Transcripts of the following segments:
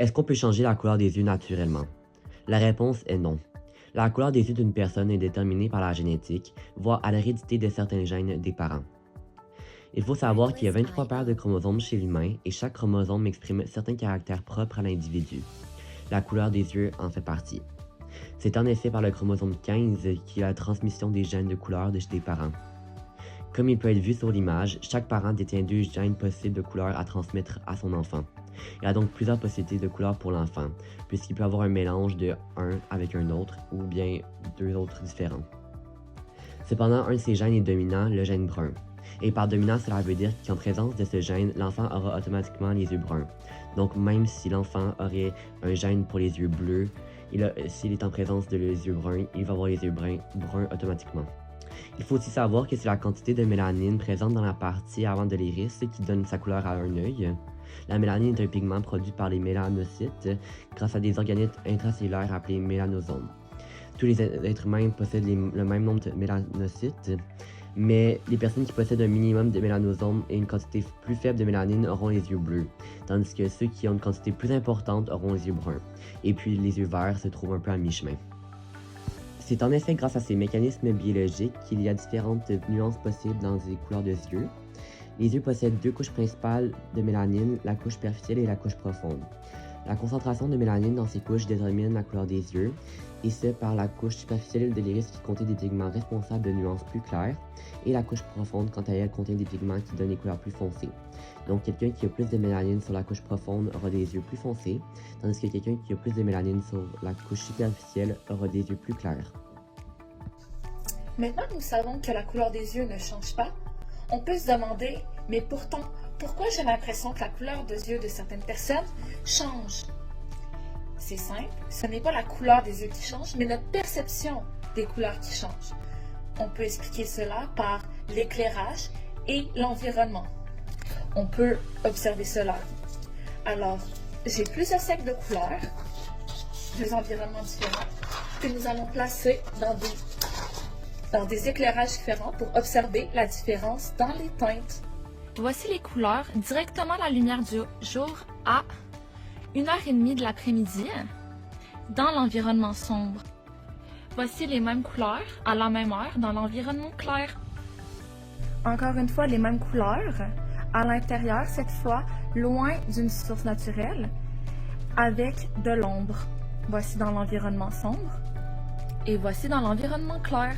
Est-ce qu'on peut changer la couleur des yeux naturellement? La réponse est non. La couleur des yeux d'une personne est déterminée par la génétique, voire à l'hérédité de certains gènes des parents. Il faut savoir qu'il y a 23 paires de chromosomes chez l'humain et chaque chromosome exprime certains caractères propres à l'individu. La couleur des yeux en fait partie. C'est en effet par le chromosome 15 qu'il y a la transmission des gènes de couleur des parents. Comme il peut être vu sur l'image, chaque parent détient 2 gènes possibles de couleur à transmettre à son enfant. Il y a donc plusieurs possibilités de couleurs pour l'enfant, puisqu'il peut avoir un mélange de un avec un autre, ou bien 2 autres différents. Cependant, un de ces gènes est dominant, le gène brun. Et par dominant, cela veut dire qu'en présence de ce gène, l'enfant aura automatiquement les yeux bruns. Donc même si l'enfant aurait un gène pour les yeux bleus, s'il est en présence de les yeux bruns, il va avoir les yeux bruns automatiquement. Il faut aussi savoir que c'est la quantité de mélanine présente dans la partie avant de l'iris qui donne sa couleur à un œil. La mélanine est un pigment produit par les mélanocytes grâce à des organismes intracellulaires appelés mélanosomes. Tous les êtres humains possèdent le même nombre de mélanocytes, mais les personnes qui possèdent un minimum de mélanosomes et une quantité plus faible de mélanine auront les yeux bleus, tandis que ceux qui ont une quantité plus importante auront les yeux bruns. Et puis les yeux verts se trouvent un peu à mi-chemin. C'est en effet grâce à ces mécanismes biologiques qu'il y a différentes nuances possibles dans les couleurs de yeux. Les yeux possèdent 2 couches principales de mélanine, la couche superficielle et la couche profonde. La concentration de mélanine dans ces couches détermine la couleur des yeux, et ce par la couche superficielle de l'iris qui contient des pigments responsables de nuances plus claires, et la couche profonde quant à elle contient des pigments qui donnent des couleurs plus foncées. Donc quelqu'un qui a plus de mélanine sur la couche profonde aura des yeux plus foncés, tandis que quelqu'un qui a plus de mélanine sur la couche superficielle aura des yeux plus clairs. Maintenant que nous savons que la couleur des yeux ne change pas, on peut se demander, mais pourtant, pourquoi j'ai l'impression que la couleur des yeux de certaines personnes change? C'est simple, ce n'est pas la couleur des yeux qui change, mais notre perception des couleurs qui change. On peut expliquer cela par l'éclairage et l'environnement. On peut observer cela. Alors, j'ai plusieurs cercles de couleurs, 2 environnements différents, que nous allons placer dans des éclairages différents pour observer la différence dans les teintes. Voici les couleurs directement la lumière du jour à 1h30 de l'après-midi dans l'environnement sombre. Voici les mêmes couleurs à la même heure dans l'environnement clair. Encore une fois, les mêmes couleurs à l'intérieur, cette fois loin d'une source naturelle, avec de l'ombre. Voici dans l'environnement sombre et voici dans l'environnement clair.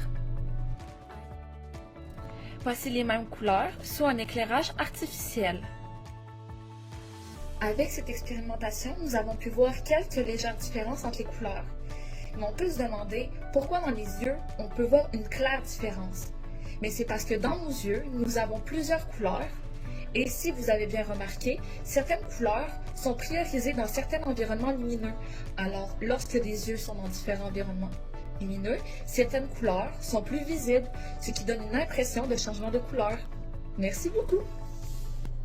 Voici les mêmes couleurs sous un éclairage artificiel. Avec cette expérimentation, nous avons pu voir quelques légères différences entre les couleurs. Mais on peut se demander pourquoi dans les yeux, on peut voir une claire différence. Mais c'est parce que dans nos yeux, nous avons plusieurs couleurs. Et si vous avez bien remarqué, certaines couleurs sont priorisées dans certains environnements lumineux. Alors, lorsque des yeux sont dans différents environnements lumineux, certaines couleurs sont plus visibles, ce qui donne une impression de changement de couleur. Merci beaucoup!